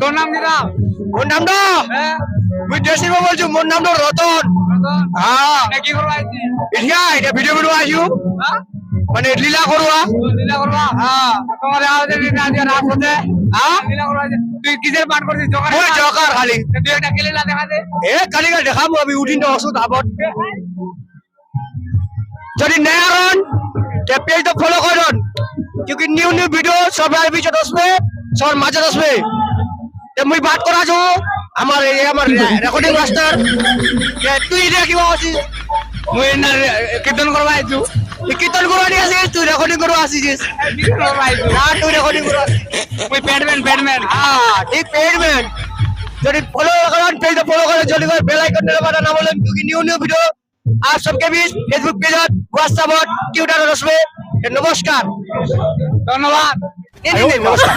তোর নাম কি নাম? মোর নামটা মুই দেশি বলছো, মোর নামটা রতন। হ্যাঁ, কি করবো আইছি? এটা ভিডিও ভিডিও আইছো মানে লীলা করবা। লীলা করবা? হ্যাঁ, তোমার আওয়াজে রাত হতে লীলা করবা। তুই কিসের পান করছিস? মই জকার খালি তুই একটা লীলা দেখা দে। কালিকা দেখাবো আমি উঠিন ওষুধ আবত যদি নেয়ারন পেজ তো ফলো করুন क्योंकि নিউ নিউ ভিডিও সবার ভিতর আসবে, সবার মাঝে আসবে। মুই বাত করা আছো আমার আমার রেকর্ডিং মাস্টার তুই এটা কি আছিস? মুই না কীর্তন করবা আইছু। কীর্তন করবা নিয়ে আসিস, তুই রেকর্ডিং করবা আসিস। কীর্তন করবা আইছু। না, তুই রেকর্ডিং করবা। মুই ব্যাটম্যান। हाँ ठीक पेडमैन যদি ফলো করেন পেজ ফলো করে জলদি করে বেল আইকন দবানা না বলেন क्योंकि নিউ নিউ ভিডিও आप सबके बीच फेसबुक पेज और व्हाट्सएप और ट्विटर और उसमें नमस्कार ধন্যবাদ। नहीं नमस्कार